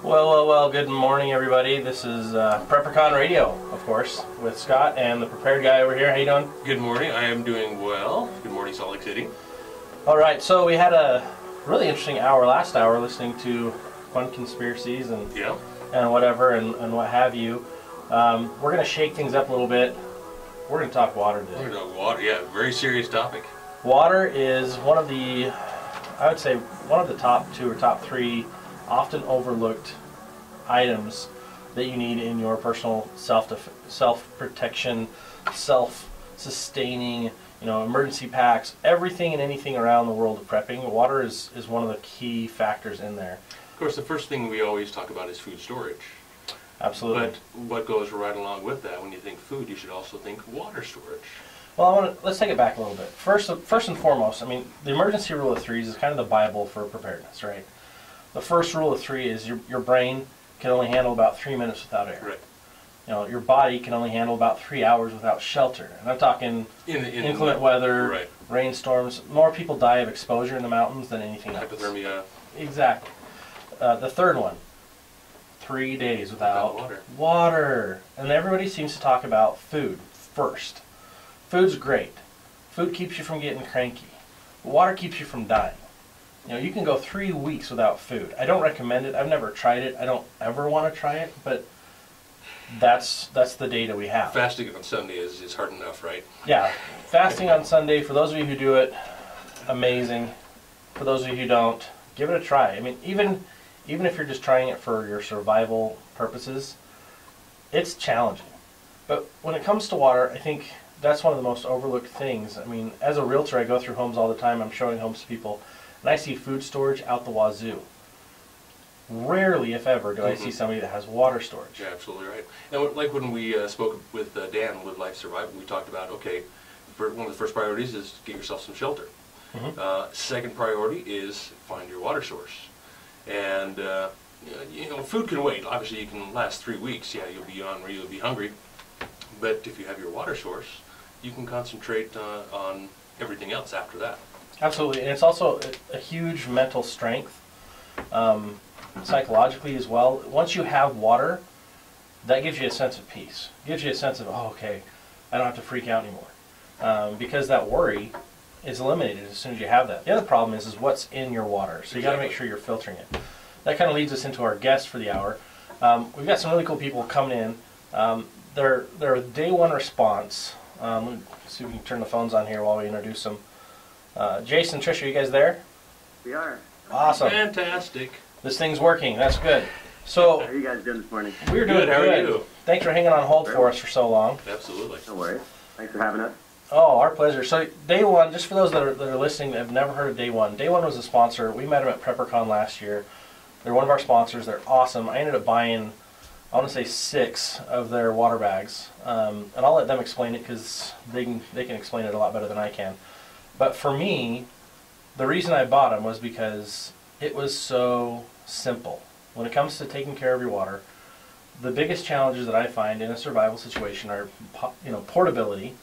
Well, good morning, everybody. This is PrepperCon Radio, of course, with Scott and the prepared guy over here. How you doing? Good morning. I am doing well. Good morning, Salt Lake City. All right, so we had a really interesting hour last hour listening to fun conspiracies and whatever and what have you. We're going to shake things up a little bit. We're going to talk water today. We're going to talk water, yeah, very serious topic. Water is one of the, I would say, one of the top 2 or top 3 often overlooked items that you need in your personal self-protection, self-sustaining, emergency packs, everything and anything around the world of prepping. Water is one of the key factors in there. Of course, the first thing we always talk about is food storage. Absolutely. But what goes right along with that, when you think food, you should also think water storage. Well, let's take it back a little bit. First and foremost, the emergency rule of 3 is kind of the Bible for preparedness, right? The first rule of 3 is your brain can only handle about 3 minutes without air. Right. Your body can only handle about 3 hours without shelter. And I'm talking inclement weather, right. Rainstorms. More people die of exposure in the mountains than anything else. Hypothermia. Exactly. The third one, 3 days without water. And everybody seems to talk about food first. Food's great. Food keeps you from getting cranky. Water keeps you from dying. You can go 3 weeks without food. I don't recommend it. I've never tried it. I don't ever want to try it, but that's the data we have. Fasting on Sunday is hard enough, right? Yeah. Fasting on Sunday, for those of you who do it, amazing. For those of you who don't, give it a try. Even if you're just trying it for your survival purposes, it's challenging. But when it comes to water, I think that's one of the most overlooked things. As a realtor, I go through homes all the time. I'm showing homes to people, and I see food storage out the wazoo. Rarely, if ever, do I see somebody that has water storage. Yeah, absolutely right. And like when we spoke with Dan, Live Life Survival, we talked about, okay, one of the first priorities is get yourself some shelter. Second priority is find your water source. And, food can wait. Obviously, you can last 3 weeks. Yeah, you'll be hungry, you'll be hungry. But if you have your water source, you can concentrate on everything else after that. Absolutely, and it's also a huge mental strength, psychologically as well. Once you have water, that gives you a sense of peace. It gives you a sense of, oh, okay, I don't have to freak out anymore, because that worry is eliminated as soon as you have that. The other problem is what's in your water, so you got to make sure you're filtering it. That kind of leads us into our guest for the hour. We've got some really cool people coming in. They're a day one response. Let's see if we can turn the phones on here while we introduce them. Jason, Trisha, you guys there? We are. Awesome. Fantastic. This thing's working. That's good. So, how are you guys doing this morning? We're doing good. How are you? Thanks for hanging on hold for us for so long. Absolutely. No worries. Thanks for having us. Oh, our pleasure. So, Day One, just for those that are listening that have never heard of Day One was a sponsor. We met them at PrepperCon last year. They're one of our sponsors. They're awesome. I ended up buying, I want to say 6 of their water bags, and I'll let them explain it because they can explain it a lot better than I can. But for me, the reason I bought them was because it was so simple. When it comes to taking care of your water, the biggest challenges that I find in a survival situation are, portability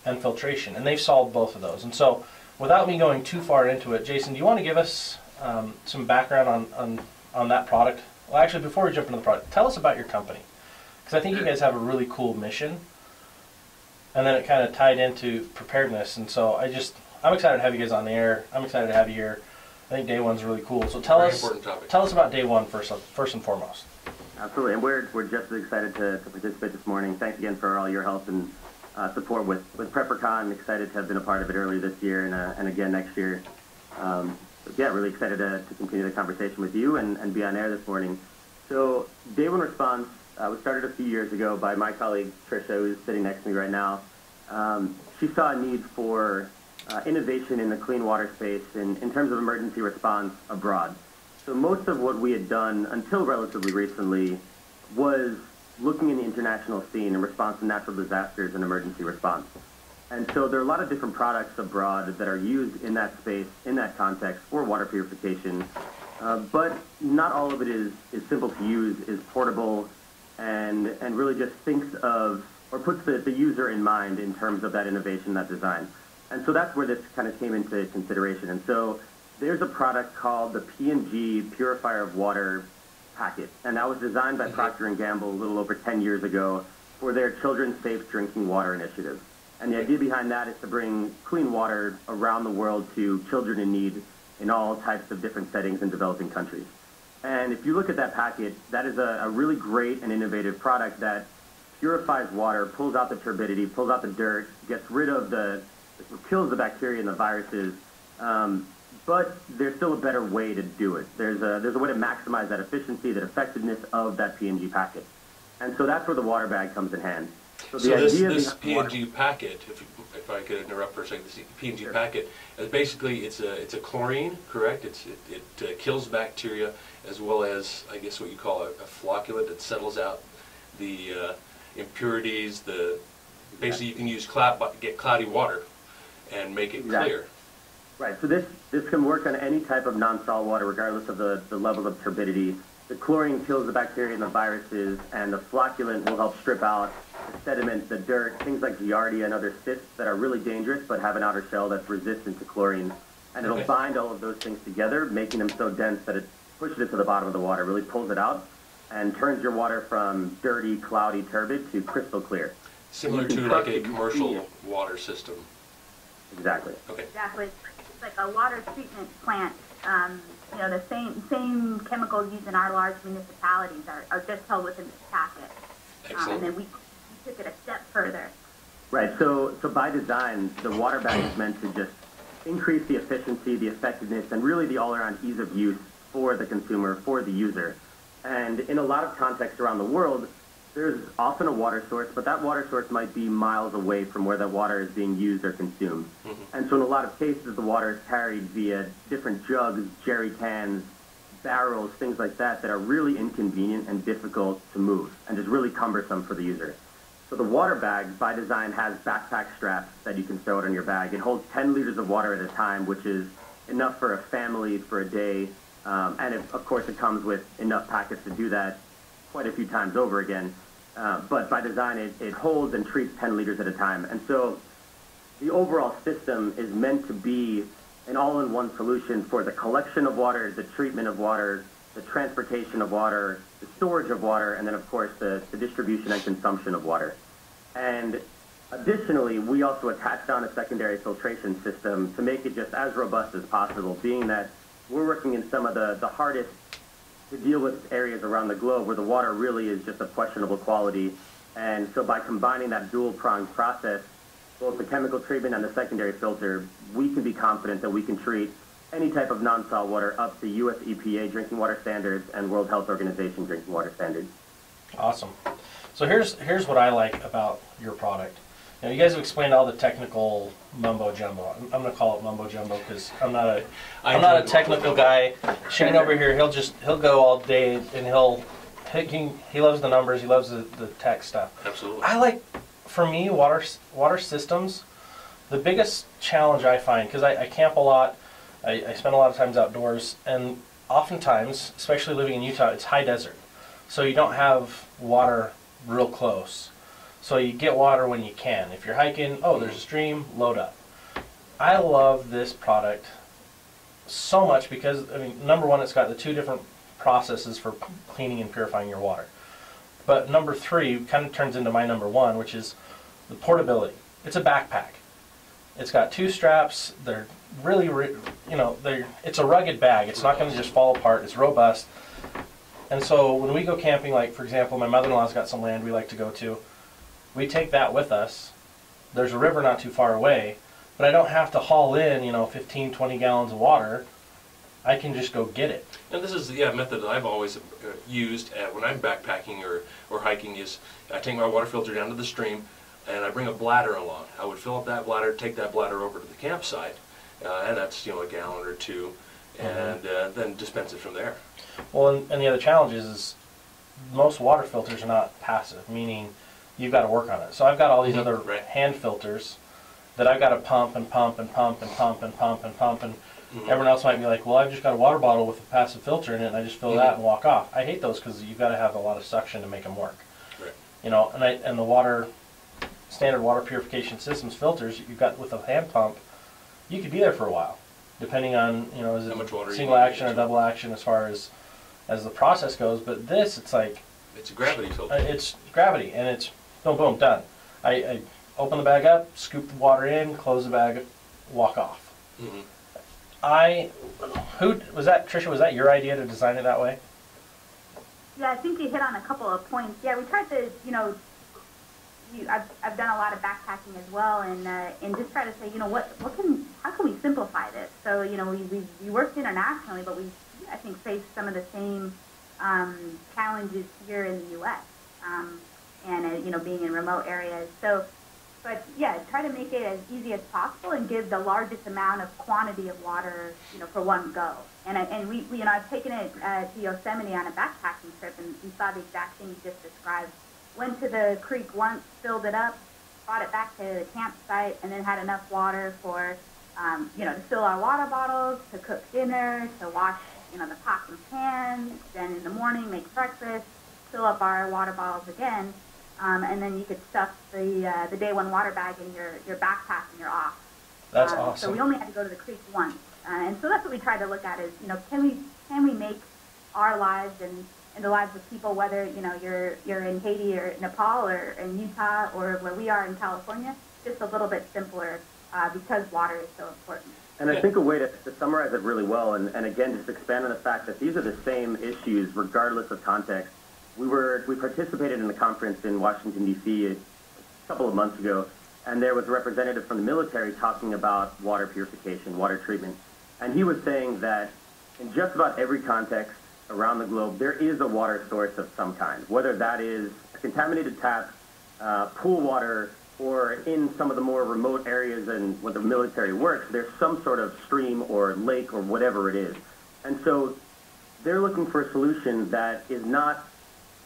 and filtration, and they've solved both of those. And so, without me going too far into it, Jason, do you want to give us some background on that product? Well, actually, before we jump into the product, tell us about your company, because I think you guys have a really cool mission, and then it kind of tied into preparedness. And so I'm excited to have you guys on the air. I'm excited to have you here. I think Day One's really cool. So tell us about Day One first and foremost. Absolutely, and we're just as excited to participate this morning. Thanks again for all your help and support with PrepperCon. Excited to have been a part of it earlier this year and again next year. Yeah, really excited to continue the conversation with you and be on air this morning. So Day One Response was started a few years ago by my colleague Trisha, who's sitting next to me right now. She saw a need for innovation in the clean water space in terms of emergency response abroad. So most of what we had done until relatively recently was looking in the international scene in response to natural disasters and emergency response. And so there are a lot of different products abroad that are used in that space, in that context, for water purification. But not all of it is simple to use, is portable, and really just thinks of, or puts the user in mind in terms of that innovation, that design. And so that's where this kind of came into consideration. And so there's a product called the P&G Purifier of Water packet, and that was designed by Procter & Gamble a little over 10 years ago for their Children's Safe Drinking Water initiative. And the idea behind that is to bring clean water around the world to children in need in all types of different settings in developing countries. And if you look at that packet, that is a really great and innovative product that purifies water, pulls out the turbidity, pulls out the dirt, gets rid of kills the bacteria and the viruses, but there's still a better way to do it. There's a way to maximize that efficiency, that effectiveness of that PNG packet. And so that's where the water bag comes in hand. So this PNG packet, if I could interrupt for a second, this PNG packet, basically it's a chlorine, correct? It kills bacteria as well as, I guess, what you call a flocculant that settles out the impurities. Basically, you can use get cloudy water and make it clear. Right. So this can work on any type of non-salt water, regardless of the level of turbidity. The chlorine kills the bacteria and the viruses, and the flocculant will help strip out the sediment, the dirt, things like giardia and other cysts that are really dangerous but have an outer shell that's resistant to chlorine. And it'll bind all of those things together, making them so dense that it pushes it to the bottom of the water, really pulls it out, and turns your water from dirty, cloudy, turbid to crystal clear. Similar to like a commercial water system. Exactly. Okay. Exactly. It's like a water treatment plant. You know, the same chemicals used in our large municipalities are just held within this packet. Excellent. And then we took it a step further. Right. So by design, the water bag is meant to just increase the efficiency, the effectiveness, and really the all-around ease of use for the consumer, for the user. And in a lot of contexts around the world, there's often a water source, but that water source might be miles away from where that water is being used or consumed. And so in a lot of cases, the water is carried via different jugs, jerry cans, barrels, things like that are really inconvenient and difficult to move and just really cumbersome for the user. So the water bag, by design, has backpack straps that you can throw it on your bag. It holds 10 liters of water at a time, which is enough for a family for a day. And of course, it comes with enough packets to do that quite a few times over again. But by design, it holds and treats 10 liters at a time. And so the overall system is meant to be an all-in-one solution for the collection of water, the treatment of water, the transportation of water, the storage of water, and then, of course, the distribution and consumption of water. And additionally, we also attached on a secondary filtration system to make it just as robust as possible, being that we're working in some of the hardest to deal with areas around the globe where the water really is just of questionable quality. And so by combining that dual-pronged process, both the chemical treatment and the secondary filter, we can be confident that we can treat any type of non-salt water up to US EPA drinking water standards and World Health Organization drinking water standards. Awesome. So here's what I like about your product. Now, you guys have explained all the technical mumbo jumbo. I'm going to call it mumbo jumbo because I'm not a technical guy. Shane over here, he'll go all day and he loves the numbers. He loves the tech stuff. Absolutely. I like, for me, water systems. The biggest challenge I find, because I camp a lot, I spend a lot of times outdoors, and oftentimes, especially living in Utah, it's high desert, so you don't have water real close. So you get water when you can. If you're hiking, there's a stream, load up. I love this product so much because, I mean, number one, it's got the two different processes for cleaning and purifying your water. But number three kind of turns into my number one, which is the portability. It's a backpack. It's got two straps. They're really, it's a rugged bag. It's not going to just fall apart. It's robust. And so when we go camping, like, for example, my mother-in-law's got some land we like to go to, we take that with us. There's a river not too far away, but I don't have to haul in, 15, 20 gallons of water. I can just go get it. And this is a method that I've always used when I'm backpacking or hiking is I take my water filter down to the stream and I bring a bladder along. I would fill up that bladder, take that bladder over to the campsite, and that's a gallon or two, and then dispense it from there. Well, and the other challenge is most water filters are not passive, meaning you've got to work on it. So I've got all these other hand filters that I've got to pump and pump and pump and pump and pump and pump, and everyone else might be like, well, I've just got a water bottle with a passive filter in it and I just fill that and walk off. I hate those because you've got to have a lot of suction to make them work. Right. And the standard water purification systems filters you've got with a hand pump, you could be there for a while, depending on, is it single action or double action as far as as the process goes. But this, it's like It's a gravity filter. it's gravity, and it's boom, boom, done. I open the bag up, scoop the water in, close the bag, walk off. Who was that? Trisha, was that your idea to design it that way? Yeah, I think you hit on a couple of points. Yeah, we tried to, I've done a lot of backpacking as well, and just try to say, how can we simplify this? So, we worked internationally, but we, I think, faced some of the same challenges here in the U.S. And being in remote areas. So, but yeah, try to make it as easy as possible and give the largest amount of quantity of water, for one go. And we I've taken it to Yosemite on a backpacking trip, and we saw the exact thing you just described. Went to the creek once, filled it up, brought it back to the campsite, and then had enough water for, to fill our water bottles, to cook dinner, to wash, the pots and pans. Then in the morning, make breakfast, fill up our water bottles again, and then you could stuff the day one water bag in your backpack and you're off. That's awesome. So we only had to go to the creek once, and so that's what we tried to look at is, can we make our lives and the lives of people, whether you're in Haiti or Nepal or in Utah or where we are in California, just a little bit simpler because water is so important. And I think a way to summarize it really well, and again, just expand on the fact that these are the same issues regardless of context. We participated in a conference in Washington, D.C. a couple of months ago, and there was a representative from the military talking about water purification, water treatment. And he was saying that in just about every context around the globe, there is a water source of some kind, whether that is a contaminated tap, pool water, or in some of the more remote areas and where the military works, there's some sort of stream or lake or whatever it is. And so they're looking for a solution that is not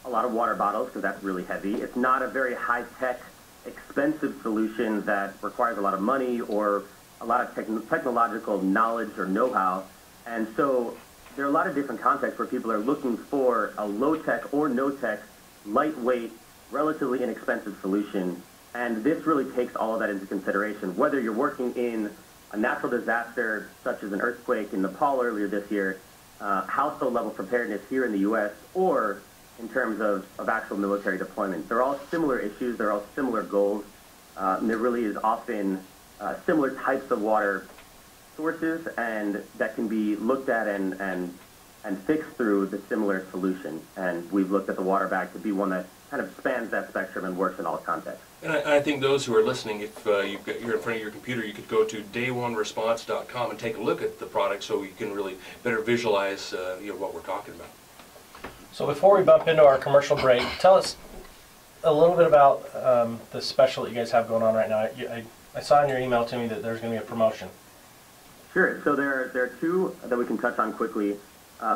a lot of water bottles, because that's really heavy. It's not a very high-tech, expensive solution that requires a lot of money or a lot of technological knowledge or know-how. And so there are a lot of different contexts where people are looking for a low-tech or no-tech, lightweight, relatively inexpensive solution. And this really takes all of that into consideration. Whether you're working in a natural disaster, such as an earthquake in Nepal earlier this year, household level preparedness here in the U.S., or in terms of actual military deployment. They're all similar issues, they're all similar goals, and there really is often similar types of water sources, and that can be looked at and fixed through the similar solution. And we've looked at the water bag to be one that kind of spans that spectrum and works in all contexts. And I think those who are listening, if you're in front of your computer, you could go to dayoneresponse.com and take a look at the product so you can really better visualize what we're talking about. So before we bump into our commercial break, tell us a little bit about the special that you guys have going on right now. I saw in your email to me that there's going to be a promotion. Sure. So there are two that we can touch on quickly.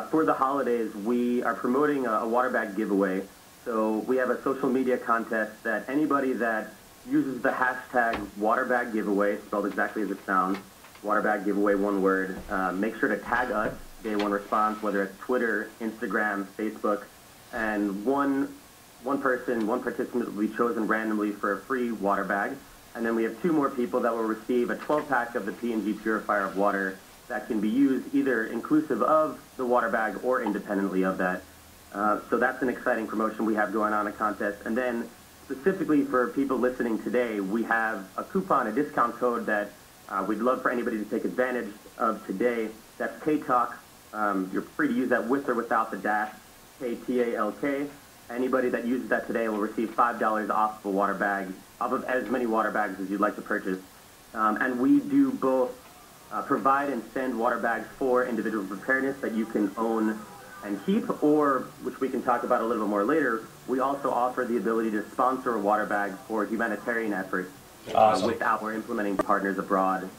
For the holidays, we are promoting a water bag giveaway. So we have a social media contest that anybody that uses the hashtag waterbag giveaway, spelled exactly as it sounds, waterbag giveaway, one word, make sure to tag us, Day One Response, whether it's Twitter, Instagram, Facebook, and one participant will be chosen randomly for a free water bag. And then we have two more people that will receive a 12-pack of the P&G Purifier of Water that can be used either inclusive of the water bag or independently of that. So that's an exciting promotion we have going on, a contest. And then specifically for people listening today, we have a coupon, a discount code that we'd love for anybody to take advantage of today. That's KTALK. You're free to use that with or without the dash, KTALK. Anybody that uses that today will receive $5 off of a water bag, off of as many water bags as you'd like to purchase. And we do both provide and send water bags for individual preparedness that you can own and keep, or, which we can talk about a little bit more later, we also offer the ability to sponsor a water bag for humanitarian efforts with our implementing partners abroad.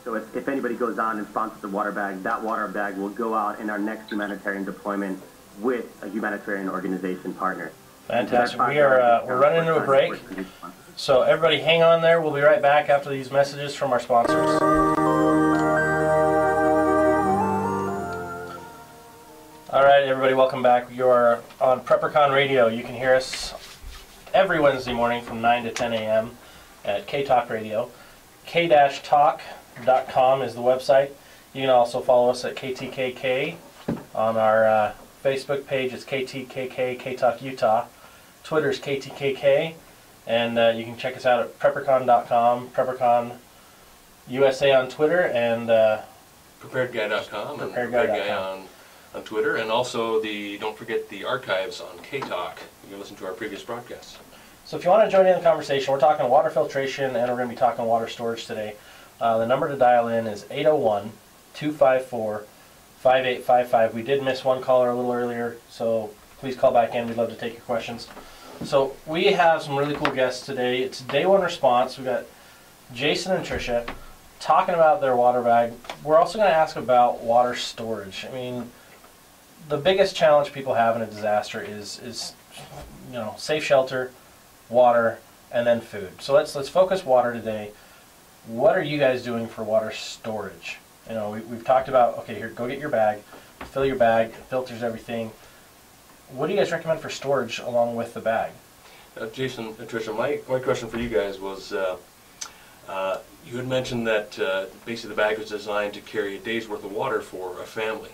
So if anybody goes on and sponsors a water bag, that water bag will go out in our next humanitarian deployment with a humanitarian organization partner. Fantastic. We're running into a break, so everybody hang on there. We'll be right back after these messages from our sponsors. All right, everybody, welcome back. You're on PrepperCon Radio. You can hear us every Wednesday morning from 9 to 10 a.m. at KTalk Radio. K-Talk.com is the website. You can also follow us at KTKK on our Facebook page is KTKK KTalk Utah. Twitter is KTKK. And you can check us out at PrepperCon.com, PrepperCon USA on Twitter, and PreparedGuy.com and PreparedGuy on Twitter. And also, don't forget the archives on KTalk. You can listen to our previous broadcasts. So if you want to join in the conversation, we're talking water filtration and we're going to be talking water storage today. The number to dial in is 801-254-5855. We did miss one caller a little earlier, so please call back in. We'd love to take your questions. So we have some really cool guests today. It's day one response. We've got Jason and Trisha talking about their water bag. We're also going to ask about water storage. I mean, the biggest challenge people have in a disaster is safe shelter, water, and then food. So let's focus water today. What are you guys doing for water storage? We've talked about, okay, here, go get your bag, fill your bag, it filters everything. What do you guys recommend for storage along with the bag? Jason and Trisha, my question for you guys was, you had mentioned that basically the bag was designed to carry a day's worth of water for a family.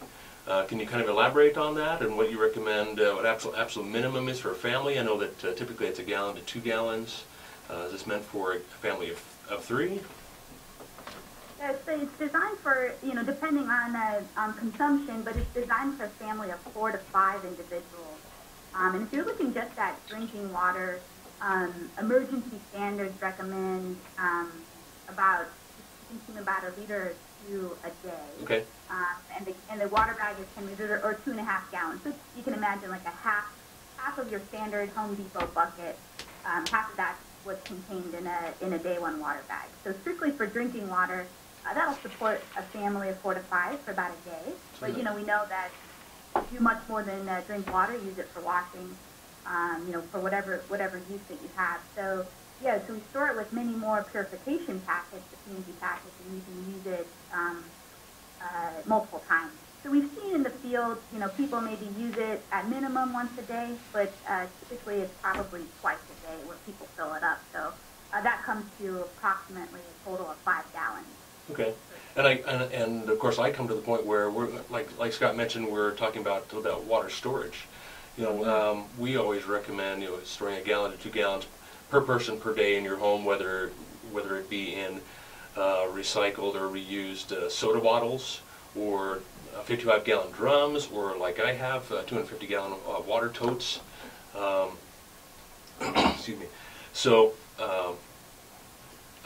Can you kind of elaborate on that and what you recommend, what absolute minimum is for a family? I know that typically it's 1 gallon to 2 gallons. Is this meant for a family of 3? Yeah, so it's designed for, depending on consumption, but it's designed for a family of 4 to 5 individuals. And if you're looking just at drinking water, emergency standards recommend consume about 1 liter or 2 a day. Okay. And the water bag is 10 liters or 2.5 gallons. So you can imagine like a half of your standard Home Depot bucket. Half of that's what's contained in a day one water bag. So strictly for drinking water, that'll support a family of 4 to 5 for about a day. But we know that if you much more than drink water, use it for washing, for whatever use that you have. So yeah, so we store it with many more purification packets, the P&G packets, and you can use it multiple times. So we've seen in the field, people maybe use it at minimum once a day, but typically it's probably twice a day where people fill it up. So that comes to approximately a total of 5 gallons. Okay, and of course I come to the point where we're like Scott mentioned, we're talking about water storage. We always recommend storing 1 gallon to 2 gallons per person per day in your home, whether it be in recycled or reused soda bottles or 55-gallon drums, or like I have 250-gallon water totes. Excuse me. So.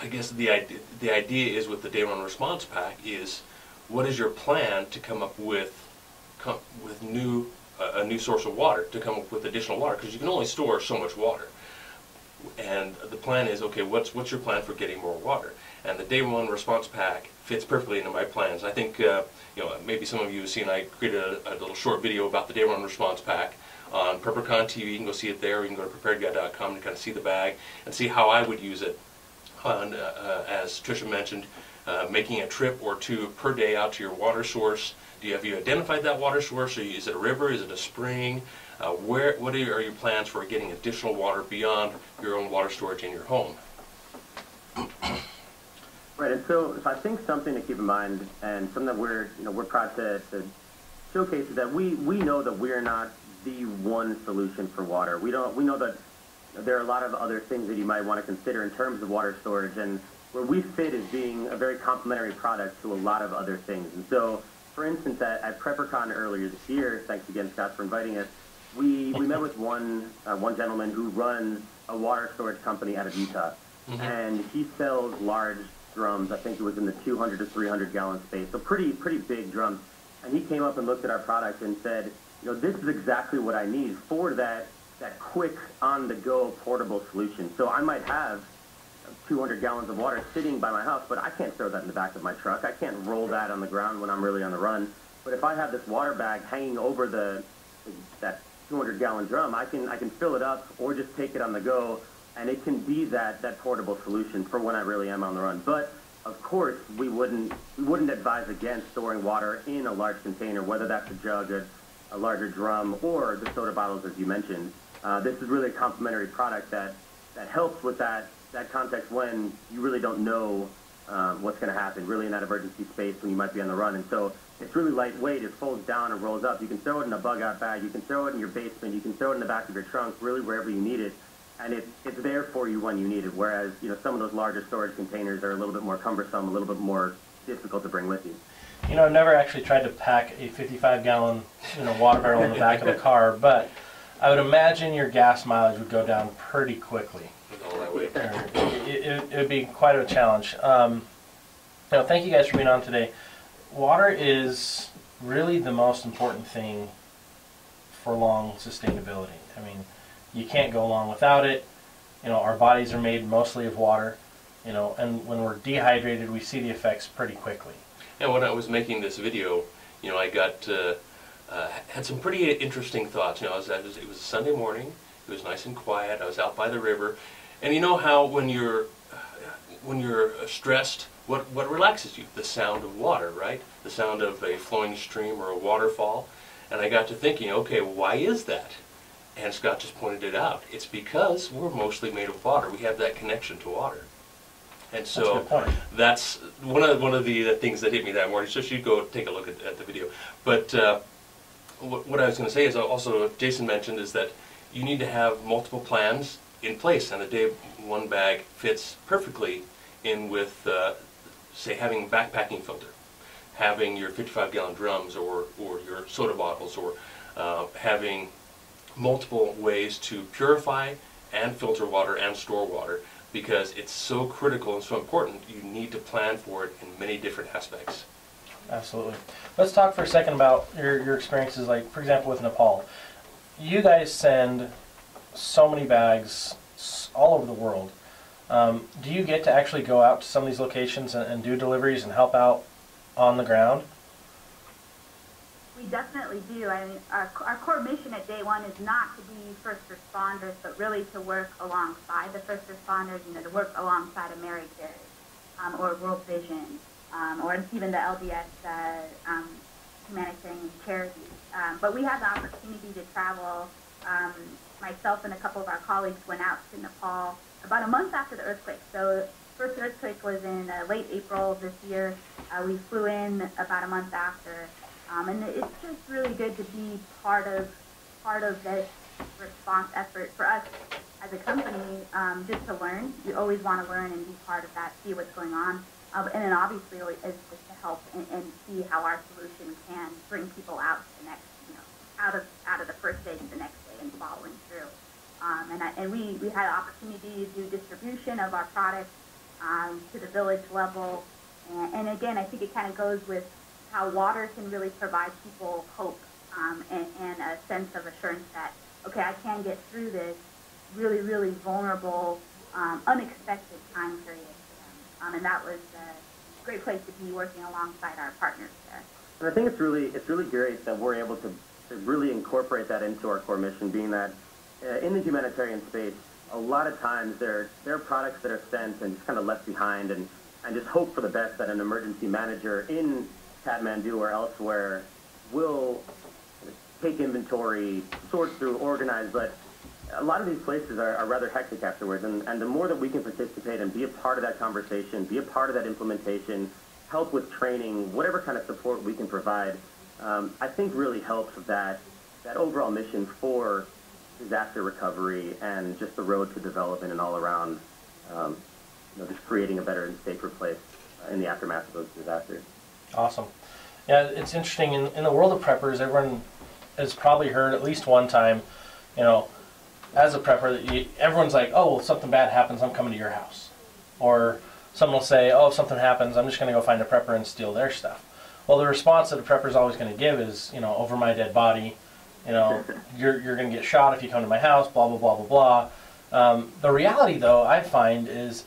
I guess the idea is with the Day One Response Pack is, what is your plan to come up with a new source of water, to come up with additional water, because you can only store so much water. And the plan is, okay, what's your plan for getting more water? And the Day One Response Pack fits perfectly into my plans. I think maybe some of you have seen, I created a little short video about the Day One Response Pack on PrepperCon TV. You can go see it there. You can go to PreparedGuy.com to kind of see the bag and see how I would use it. As Trisha mentioned, making a trip or 2 per day out to your water source. Have you identified that water source? Is it a river? Is it a spring? What are your plans for getting additional water beyond your own water storage in your home? Right, and so I think something to keep in mind, and something that we're proud to showcase, is that we know that we're not the one solution for water. We know that there are a lot of other things that you might want to consider in terms of water storage, and where we fit is being a very complementary product to a lot of other things. And so, for instance, at PrepperCon earlier this year, thanks again, Scott, for inviting us, we met with one gentleman who runs a water storage company out of Utah, and he sells large drums. I think it was in the 200 to 300 gallon space, so pretty big drums. And he came up and looked at our product and said, this is exactly what I need for that quick, on-the-go portable solution. So I might have 200 gallons of water sitting by my house, but I can't throw that in the back of my truck. I can't roll that on the ground when I'm really on the run. But if I have this water bag hanging over that 200-gallon drum, I can fill it up or just take it on the go, and it can be that portable solution for when I really am on the run. But of course, we wouldn't advise against storing water in a large container, whether that's a jug, a larger drum, or the soda bottles, as you mentioned. This is really a complementary product that helps with that context when you really don't know what's going to happen really in that emergency space when you might be on the run. And so it's really lightweight. It folds down and rolls up. You can throw it in a bug-out bag. You can throw it in your basement. You can throw it in the back of your trunk, really wherever you need it. And it's there for you when you need it, whereas some of those larger storage containers are a little bit more cumbersome, a little bit more difficult to bring with you. I've never actually tried to pack a 55-gallon water barrel in the back of the car, but I would imagine your gas mileage would go down pretty quickly. With all that weight. It would be quite a challenge. Thank you guys for being on today. Water is really the most important thing for long sustainability. I mean, you can't go long without it. Our bodies are made mostly of water, and when we're dehydrated, we see the effects pretty quickly. And when I was making this video, I got had some pretty interesting thoughts. It was a Sunday morning. It was nice and quiet. I was out by the river, and you know how when you're stressed, what relaxes you? The sound of water, right? The sound of a flowing stream or a waterfall. And I got to thinking, okay, why is that? And Scott just pointed it out. It's because we're mostly made of water. We have that connection to water. And so that's one of the things that hit me that morning. So you should go take a look at the video. But what I was going to say is also, Jason mentioned, is that you need to have multiple plans in place. And the day one bag fits perfectly in with, say, having a backpacking filter, having your 55-gallon drums or your soda bottles, or having multiple ways to purify and filter water and store water, because it's so critical and so important. You need to plan for it in many different aspects. Absolutely. Let's talk for a second about your experiences, like, for example, with Nepal. You guys send so many bags all over the world. Do you get to actually go out to some of these locations and do deliveries and help out on the ground? We definitely do. I mean, our core mission at Day One is not to be first responders, but really to work alongside the first responders, to work alongside AmeriCare, or World Vision, or even the LDS humanitarian charities. But we have the opportunity to travel. Myself and a couple of our colleagues went out to Nepal about a month after the earthquake. So first earthquake was in late April of this year. We flew in about a month after. And it's just really good to be part of this response effort for us as a company, just to learn. You always want to learn and be part of that, see what's going on, and then obviously is just to help and see how our solution can bring people out to the next, out of the first day to the next day and following through. And we had an opportunity to do distribution of our products to the village level, and again, I think it kind of goes with how water can really provide people hope and a sense of assurance that, okay, I can get through this really, really vulnerable, unexpected time period for them. And that was a great place to be, working alongside our partners there. And I think it's really great that we're able to really incorporate that into our core mission, being that in the humanitarian space, a lot of times there are products that are sent and just kind of left behind, and just hope for the best that an emergency manager in Kathmandu or elsewhere will take inventory, sort through, organize, but a lot of these places are rather hectic afterwards, and the more that we can participate and be a part of that conversation, be a part of that implementation, help with training, whatever kind of support we can provide, I think really helps with that overall mission for disaster recovery and just the road to development and all around, just creating a better and safer place in the aftermath of those disasters. Awesome. Yeah, it's interesting. In the world of preppers, everyone has probably heard at least one time, as a prepper, everyone's like, oh, well, if something bad happens, I'm coming to your house. Or someone will say, oh, if something happens, I'm just going to go find a prepper and steal their stuff. Well, the response that a prepper is always going to give is, over my dead body, you're going to get shot if you come to my house, blah, blah, blah, blah, blah. The reality, though, I find is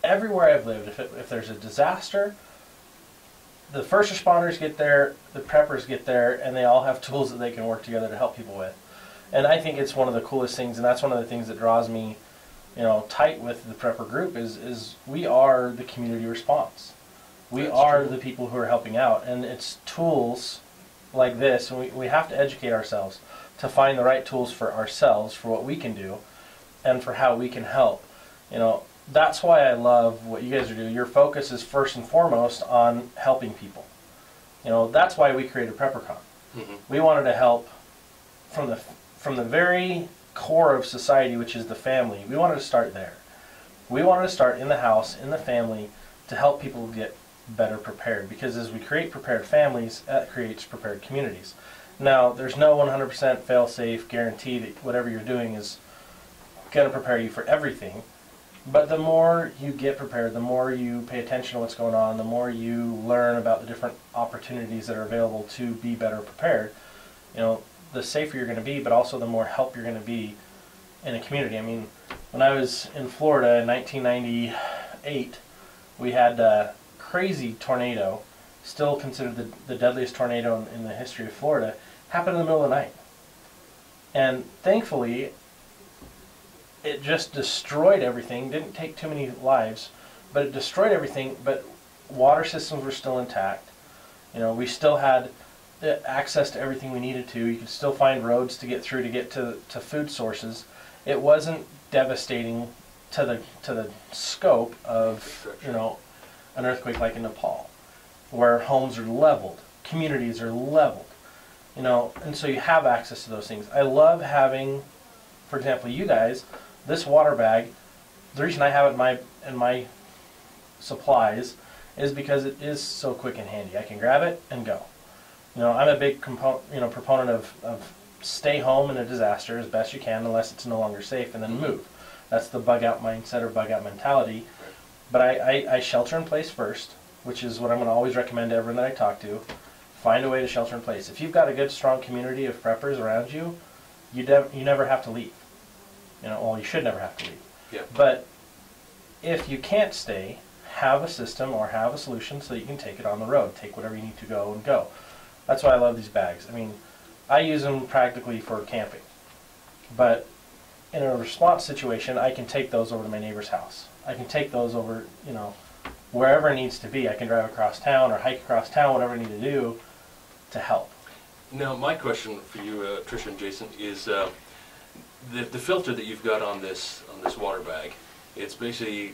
everywhere I've lived, if there's a disaster, the first responders get there, the preppers get there, and they all have tools that they can work together to help people with. And I think it's one of the coolest things, and that's one of the things that draws me, tight with the prepper group is we are the community response. We are the people who are helping out, and it's tools like this, and we have to educate ourselves to find the right tools for ourselves, for what we can do, and for how we can help. that's why I love what you guys are doing. Your focus is first and foremost on helping people. You know, that's why we created PrepperCon. We wanted to help from the very core of society, which is the family. We wanted to start there. We wanted to start in the house, in the family, to help people get better prepared. Because as we create prepared families, that creates prepared communities. Now, there's no 100% fail-safe guarantee that whatever you're doing is going to prepare you for everything. But the more you get prepared, the more you pay attention to what's going on, the more you learn about the different opportunities that are available to be better prepared, you know, the safer you're going to be, but also the more help you're going to be in a community. I mean, when I was in Florida in 1998, we had a crazy tornado, still considered the deadliest tornado in the history of Florida, happened in the middle of the night. And thankfully, it just destroyed everything. Didn't take too many lives, but it destroyed everything. But water systems were still intact. You know, we still had access to everything we needed to. You could still find roads to get through to get to food sources. It wasn't devastating to the scope of, you know, an earthquake like in Nepal, where homes are leveled, communities are leveled, you know, and so you have access to those things. I love having, for example, you guys. This water bag, the reason I have it in my supplies is because it is so quick and handy. I can grab it and go. You know, I'm a big proponent of stay home in a disaster as best you can unless it's no longer safe, and then move. That's the bug out mindset or bug out mentality. But I shelter in place first, which is what I'm going to always recommend to everyone that I talk to. Find a way to shelter in place. If you've got a good, strong community of preppers around you, you never have to leave. You know, well, you should never have to leave. Yeah. But if you can't stay, have a system or have a solution so you can take it on the road. Take whatever you need to go and go. That's why I love these bags. I mean, I use them practically for camping. But in a response situation, I can take those over to my neighbor's house. I can take those over, you know, wherever it needs to be. I can drive across town or hike across town, whatever I need to do to help. Now, my question for you, Trisha and Jason, is the filter that you've got on this water bag. It's basically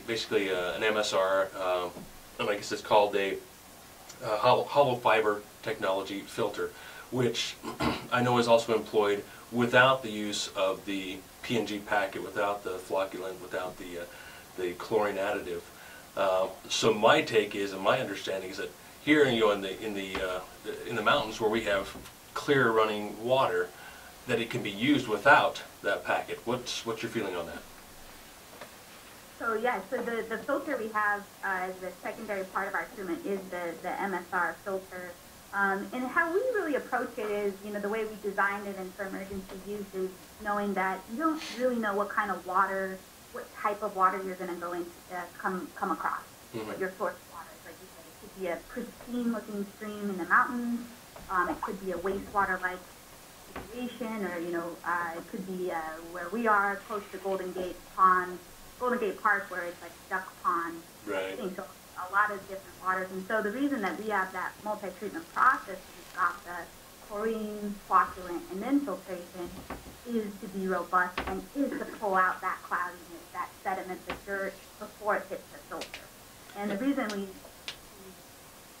an MSR, and I guess it's called a hollow fiber technology filter, which I know is also employed without the use of the P&G packet, without the flocculant, without the chlorine additive. So my take is, and my understanding is that here, you know, in the mountains where we have clear running water, that it can be used without that packet. What's your feeling on that? So yeah, so the filter we have as the secondary part of our treatment is the MSR filter. And how we really approach it is, you know, the way we designed it and for emergency use is knowing that you don't really know what kind of water, what type of water you're going to go into come across. What your source water is. Like you said, it could be a pristine looking stream in the mountains. It could be a wastewater like situation, or, you know, it could be where we are, close to Golden Gate Park, where it's like duck pond. Right. So a lot of different waters. And so the reason that we have that multi-treatment process, we've got the chlorine, flocculant, and then filtration, is to be robust and is to pull out that cloudiness, that sediment, the dirt, before it hits the filter. And the reason we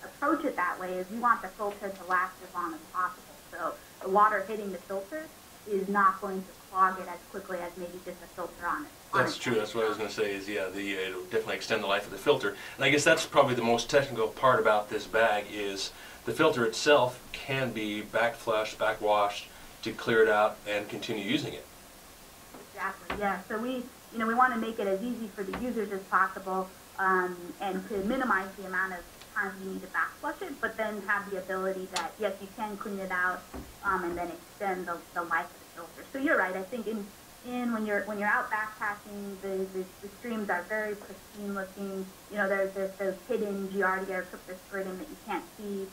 approach it that way is we want the filter to last as long as possible. So the water hitting the filter is not going to clog it as quickly as maybe just a filter on it. That's true. That's what I was going to say is, yeah, it'll definitely extend the life of the filter. And I guess that's probably the most technical part about this bag is the filter itself can be backflushed, backwashed to clear it out and continue using it. Exactly, yeah. So we want to make it as easy for the users as possible and to minimize the amount of time you need to backflush it, but then have the ability that, yes, you can clean it out and then extend the life of the filter. So you're right. I think when you're out backpacking, the streams are very pristine looking. You know, there's those hidden giardia or cryptosporidium that you can't see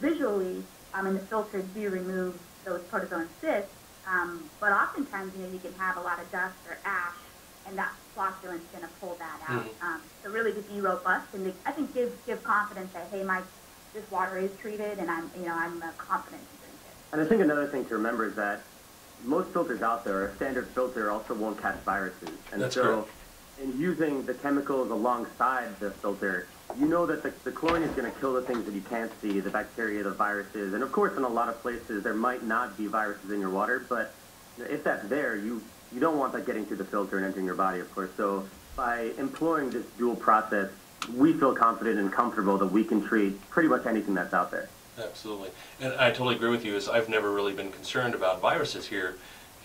visually, and the filters do remove those protozoan cysts. But oftentimes, you know, you can have a lot of dust or ash, and that flocculant's going to pull that out. So really to be robust and I think give confidence that, hey, this water is treated, and I'm confident to drink it. And I think another thing to remember is that most filters out there, a standard filter also won't catch viruses. And That's so correct. in using the chemicals alongside the filter, you know that the chlorine is going to kill the things that you can't see, the bacteria, the viruses. And of course, in a lot of places, there might not be viruses in your water, but if that's there, you don't want that getting through the filter and entering your body, of course. So by employing this dual process, we feel confident and comfortable that we can treat pretty much anything that's out there. Absolutely. And I totally agree with you, as I've never really been concerned about viruses here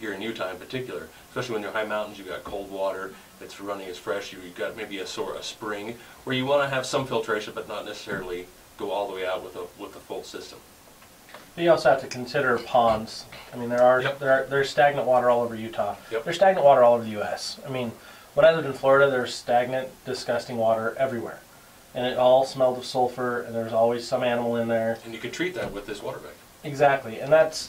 in Utah in particular, especially when you're high mountains, you've got cold water, it's running as fresh, you've got maybe a spring where you want to have some filtration but not necessarily go all the way out with a full system. You also have to consider ponds. I mean, there's stagnant water all over Utah. Yep. There's stagnant water all over the U.S. I mean, when I lived in Florida, there's stagnant, disgusting water everywhere. And it all smelled of sulfur, and there's always some animal in there. And you can treat that with this water bag. Exactly, and that's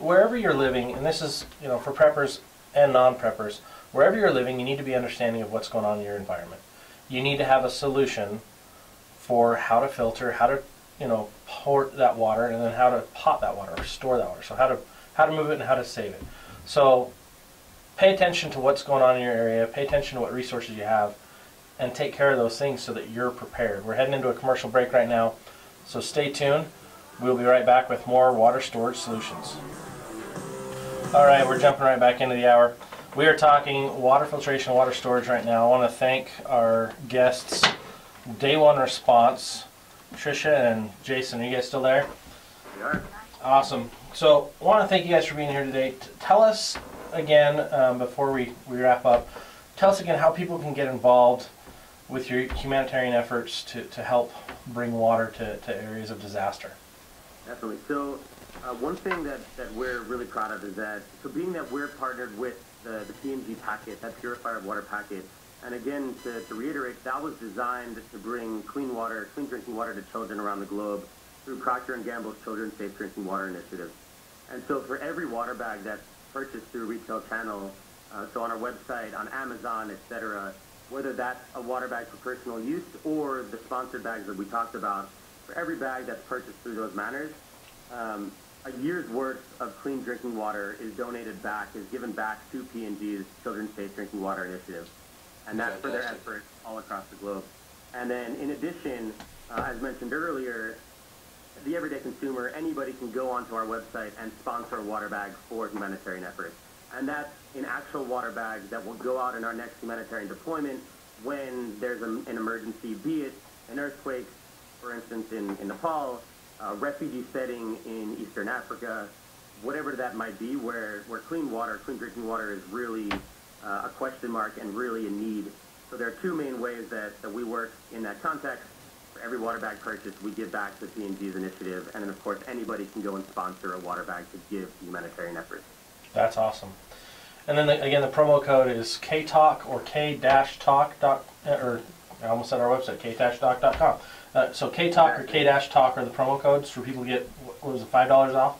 wherever you're living, and this is, for preppers and non-preppers, wherever you're living, you need to be understanding of what's going on in your environment. You need to have a solution for how to filter, how to, pour that water, and then how to pot that water or store that water. So how to move it and how to save it. So pay attention to what's going on in your area, pay attention to what resources you have, and take care of those things so that you're prepared. We're heading into a commercial break right now, so stay tuned. We'll be right back with more water storage solutions. All right, we're jumping right back into the hour. We are talking water filtration, water storage right now. I want to thank our guests, Day One Response, Trisha and Jason. Are you guys still there? We are. Awesome. So I want to thank you guys for being here today. Tell us again, before we wrap up, tell us again how people can get involved with your humanitarian efforts to help bring water to areas of disaster. Definitely. So one thing that we're really proud of is that, so being that we're partnered with the P&G packet, that purifier water packet, and again, to reiterate, that was designed to bring clean drinking water to children around the globe through Procter & Gamble's Children's Safe Drinking Water Initiative. And so for every water bag that's purchased through a retail channel, so on our website, on Amazon, etc., whether that's a water bag for personal use or the sponsored bags that we talked about, for every bag that's purchased through those manners, a year's worth of clean drinking water is given back to P&G's Children's Safe Drinking Water Initiative. And that's for their efforts all across the globe. And then in addition, as mentioned earlier, the everyday consumer, anybody can go onto our website and sponsor a water bag for humanitarian efforts. And that's an actual water bag that will go out in our next humanitarian deployment when there's an emergency, be it an earthquake, for instance, in Nepal, a refugee setting in Eastern Africa, whatever that might be, where clean drinking water is really a question mark and really a need. So there are two main ways that we work in that context. For every water bag purchase, we give back to P&G's initiative, and then of course anybody can go and sponsor a water bag to give to humanitarian efforts. That's awesome. And then again, the promo code is KTalk or K-Talk. Or I almost said our website, k-talk.com. So KTalk or K-Talk are the promo codes for people to get, what was it, $5 off?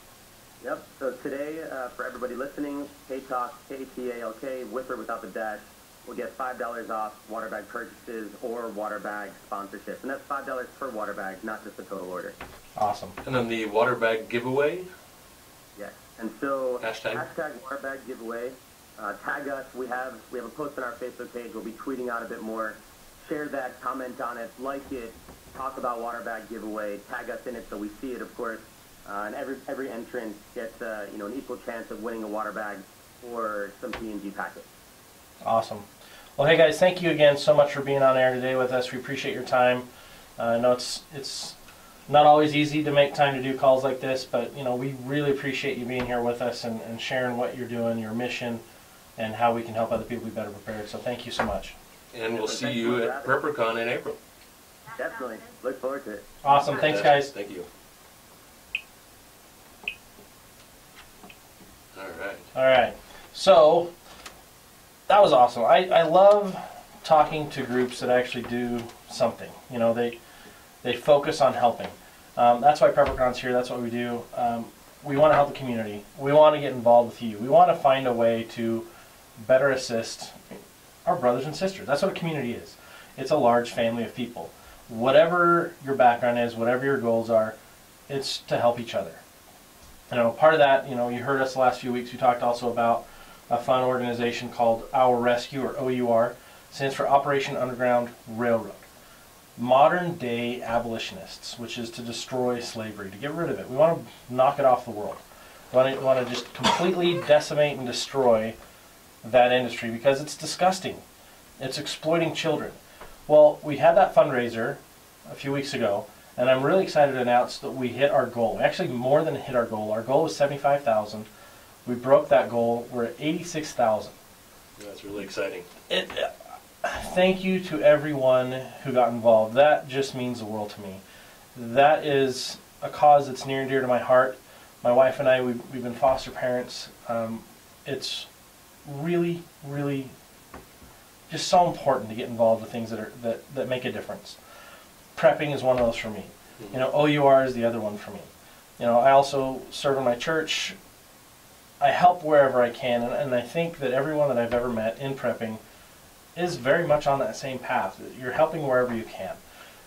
Yep. So today, for everybody listening, KTalk, K-T-A-L-K, with or without the dash, will get $5 off water bag purchases or water bag sponsorships. And that's $5 per water bag, not just the total order. Awesome. And then the water bag giveaway? Yes. And so Hashtag water bag giveaway. Tag us. We have a post on our Facebook page. We'll be tweeting out a bit more. Share that, comment on it, like it, talk about water bag giveaway, tag us in it so we see it, of course. And every entrant gets an equal chance of winning a water bag or some P&G packets. Awesome. Well, hey guys, thank you again so much for being on air today with us. We appreciate your time. I know it's not always easy to make time to do calls like this, but we really appreciate you being here with us and sharing what you're doing, your mission, and how we can help other people be better prepared. So thank you so much. And we'll see you at PrepperCon in April. Definitely. Look forward to it. Awesome. Thanks, guys. Thank you. All right. So that was awesome. I love talking to groups that actually do something. They focus on helping. That's why PrepperCon's here. That's what we do. We want to help the community. We want to get involved with you. We want to find a way to better assist our brothers and sisters. That's what a community is. It's a large family of people. Whatever your background is, whatever your goals are, it's to help each other. Part of that, you heard us the last few weeks. We talked also about a fun organization called Our Rescue, or OUR. stands for Operation Underground Railroad. Modern day abolitionists, which is to destroy slavery, to get rid of it. We want to knock it off the world. We want to just completely decimate and destroy that industry because it's disgusting. It's exploiting children. Well, we had that fundraiser a few weeks ago, and I'm really excited to announce that we hit our goal. We actually more than hit our goal. Our goal was 75,000. We broke that goal. We're at 86,000. That's really exciting. Thank you to everyone who got involved. That just means the world to me. That is a cause that's near and dear to my heart. My wife and I, we've been foster parents. It's really, really just so important to get involved with things that make a difference. Prepping is one of those for me. You know, OUR is the other one for me. You know, I also serve in my church. I help wherever I can, and I think that everyone that I've ever met in prepping is very much on that same path. You're helping wherever you can.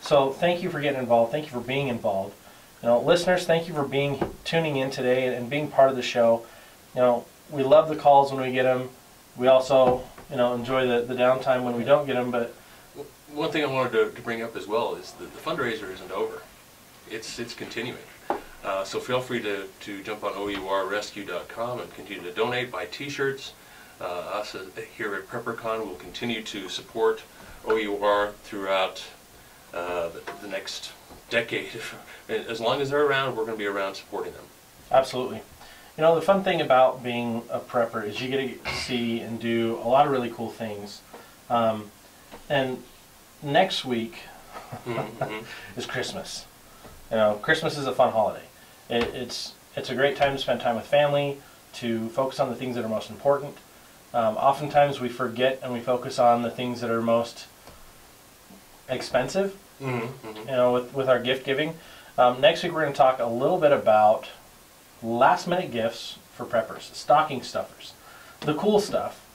So thank you for getting involved. Thank you for being involved. You know, listeners, thank you for tuning in today and being part of the show. You know, we love the calls when we get them. We also, you know, enjoy the downtime when we don't get them. But one thing I wanted to bring up as well is that the fundraiser isn't over. It's continuing. So feel free to jump on OURrescue.com and continue to donate, buy T-shirts. Us here at PrepperCon will continue to support OUR throughout the next decade. As long as they're around, we're going to be around supporting them. Absolutely. You know, the fun thing about being a prepper is you get to see and do a lot of really cool things. And next week is Christmas. You know, Christmas is a fun holiday. It's a great time to spend time with family, to focus on the things that are most important. Oftentimes we forget and we focus on the things that are most expensive, you know, with our gift giving. Next week we're going to talk a little bit about last minute gifts for preppers, stocking stuffers. The cool stuff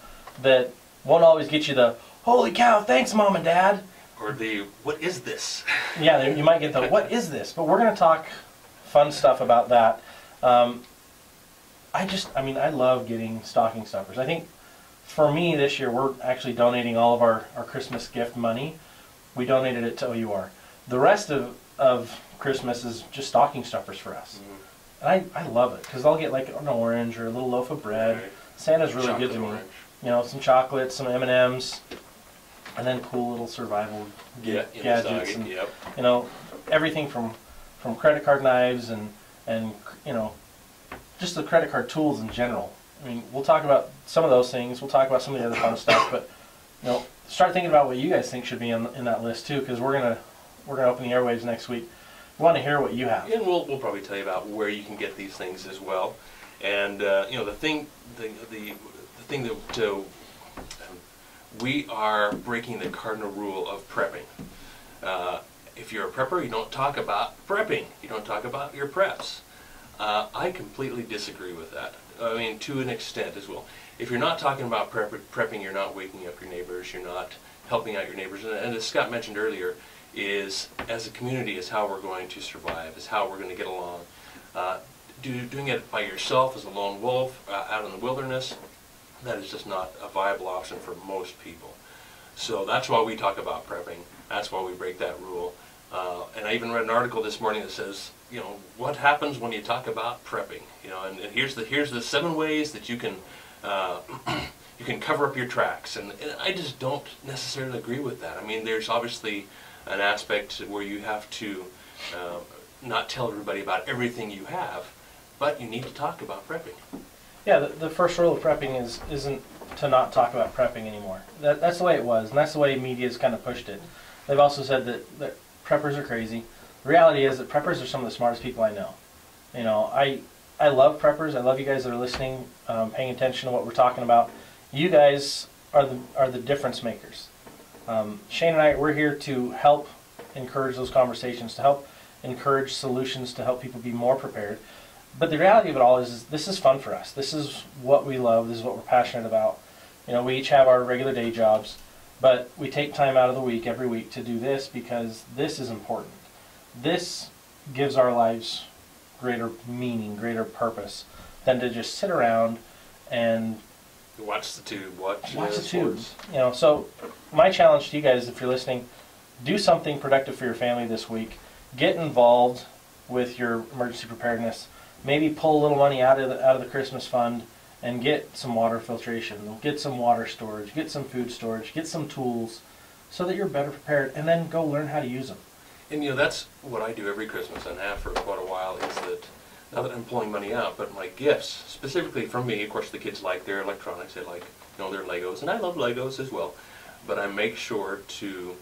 that won't always get you the, holy cow, thanks mom and dad. Or the, what is this? Yeah, you might get the, what is this? But we're going to talk fun stuff about that. I love getting stocking stuffers. I think for me this year, we're actually donating all of our Christmas gift money. We donated it to OUR. The rest of Christmas is just stocking stuffers for us. And I love it because I'll get like an orange or a little loaf of bread. Right. Santa's really Chocolate good to me. orange. You know, some chocolates, some M&Ms, and then cool little survival gadgets. And, yep. you know, everything from credit card knives and you know, just the credit card tools in general. I mean, we'll talk about some of those things. We'll talk about some of the other fun stuff, but you know, start thinking about what you guys think should be in that list too, because we're gonna open the airwaves next week. We want to hear what you have. And we'll probably tell you about where you can get these things as well. And you know, the thing that we are breaking the cardinal rule of prepping. If you're a prepper, you don't talk about prepping. You don't talk about your preps. I completely disagree with that. I mean, to an extent as well. If you're not talking about prepping, you're not waking up your neighbors. You're not helping out your neighbors. And as Scott mentioned earlier, is as a community is how we're going to survive, is how we're going to get along. Doing it by yourself as a lone wolf out in the wilderness, that is just not a viable option for most people. So that's why we talk about prepping. That's why we break that rule. And I even read an article this morning that says, you know, what happens when you talk about prepping? You know, and here's the 7 ways that you can you can cover up your tracks. And I just don't necessarily agree with that. I mean, there's obviously an aspect where you have to not tell everybody about everything you have, but you need to talk about prepping. Yeah, the first rule of prepping isn't to not talk about prepping anymore. That's the way it was, and that's the way media's kind of pushed it. They've also said that preppers are crazy. The reality is that preppers are some of the smartest people I know. You know, I love preppers. I love you guys that are listening, paying attention to what we're talking about. You guys are the difference makers. Shane and I, we're here to help encourage those conversations, to help encourage solutions, to help people be more prepared. But the reality of it all is this is fun for us. This is what we love. This is what we're passionate about. You know, we each have our regular day jobs, but we take time out of the week, every week, to do this because this is important. This gives our lives greater meaning, greater purpose than to just sit around and Watch the tube. Watch the tube. sports. You know, so my challenge to you guys, if you're listening, do something productive for your family this week. Get involved with your emergency preparedness. Maybe pull a little money out of the Christmas fund and get some water filtration, get some water storage, get some food storage, get some tools, so that you're better prepared, and then go learn how to use them. And you know, that's what I do every Christmas and have for quite a while, is that now that I'm pulling money out, but my gifts, specifically from me, of course the kids like their electronics, they like, you know, their Legos, and I love Legos as well, but I make sure to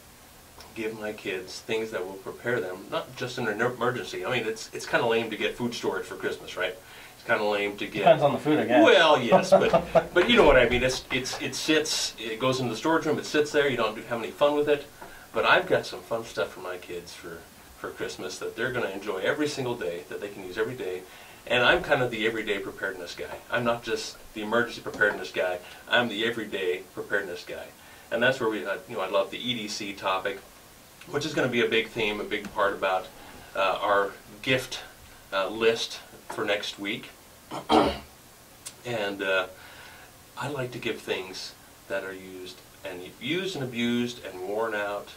give my kids things that will prepare them, not just in an emergency. I mean, it's kind of lame to get food storage for Christmas, right? It's kind of lame to get... Depends on the food, I guess. Well, yes, but you know what I mean. It sits, it goes into the storage room, it sits there, you don't have any fun with it. But I've got some fun stuff for my kids for Christmas that they're going to enjoy every single day, that they can use every day. And I'm kind of the everyday preparedness guy. I'm not just the emergency preparedness guy. I'm the everyday preparedness guy. And that's where I love the EDC topic, which is going to be a big theme, a big part about our gift list for next week. And I like to give things that are used and abused and worn out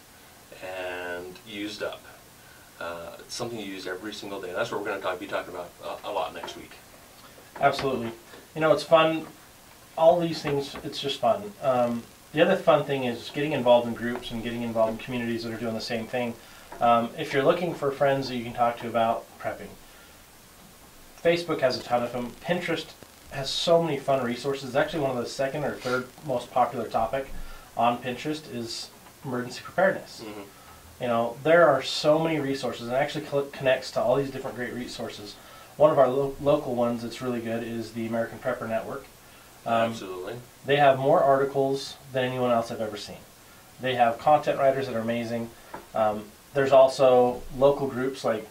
and used up. Something you use every single day. And that's what we're going to be talking about a lot next week. Absolutely. You know, it's fun. All these things, it's just fun. The other fun thing is getting involved in groups and getting involved in communities that are doing the same thing. If you're looking for friends that you can talk to about prepping, Facebook has a ton of them. Pinterest has so many fun resources. Actually, one of the second or third most popular topic on Pinterest is emergency preparedness. Mm-hmm. You know, there are so many resources, and it actually connects to all these different great resources. One of our local ones that's really good is the American Prepper Network. Absolutely. They have more articles than anyone else I've ever seen. They have content writers that are amazing. There's also local groups, like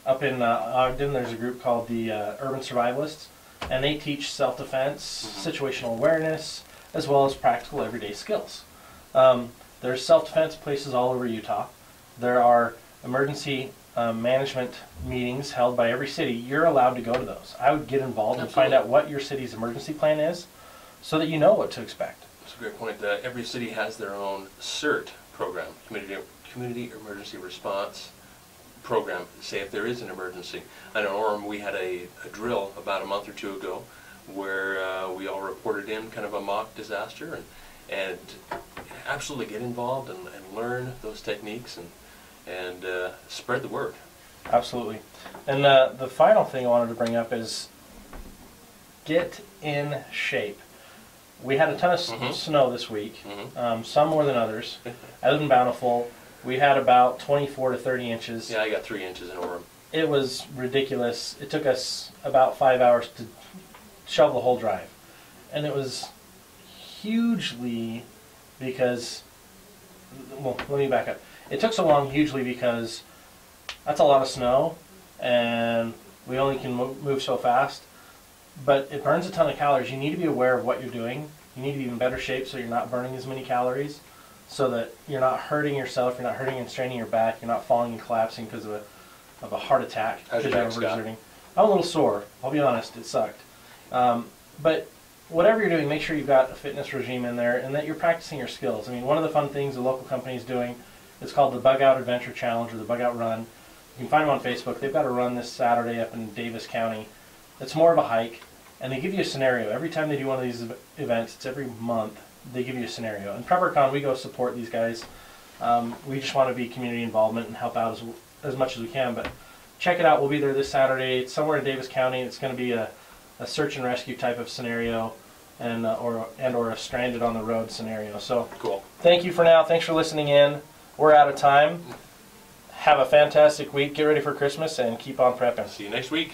up in Ogden, there's a group called the Urban Survivalists, and they teach self-defense, situational awareness, as well as practical everyday skills. There's self-defense places all over Utah. There are emergency management meetings held by every city. You're allowed to go to those. I would get involved and find out what your city's emergency plan is so that you know what to expect. That's a great point. Every city has their own CERT program, Community Emergency Response Program, say if there is an emergency. I know, Orem, we had a drill about a month or two ago where we all reported in kind of a mock disaster, and absolutely get involved and learn those techniques and spread the word. Absolutely. And the final thing I wanted to bring up is get in shape. We had a ton of snow this week, some more than others. I live in Bountiful. We had about 24 to 30 inches. Yeah, I got 3 inches in Orem. It was ridiculous. It took us about 5 hours to shovel the whole drive. And it was hugely because, well, let me back up. It took so long hugely because that's a lot of snow, and we only can move so fast. But it burns a ton of calories. You need to be aware of what you're doing. You need to be in better shape so you're not burning as many calories, so that you're not hurting yourself, you're not hurting and straining your back, you're not falling and collapsing because of a heart attack. How's your back, Scott? I'm a little sore. I'll be honest, it sucked. But whatever you're doing, make sure you've got a fitness regime in there and that you're practicing your skills. I mean, one of the fun things the local company is doing is called the Bug Out Adventure Challenge or the Bug Out Run. You can find them on Facebook. They've got a run this Saturday up in Davis County. It's more of a hike, and they give you a scenario. Every time they do one of these events, it's every month, they give you a scenario. And PrepperCon, we go support these guys. We just want to be community involvement and help out as much as we can. But check it out. We'll be there this Saturday. It's somewhere in Davis County. It's going to be a search and rescue type of scenario, and or a stranded on the road scenario. So cool. Thank you for now. Thanks for listening in. We're out of time. Have a fantastic week. Get ready for Christmas and keep on prepping. See you next week.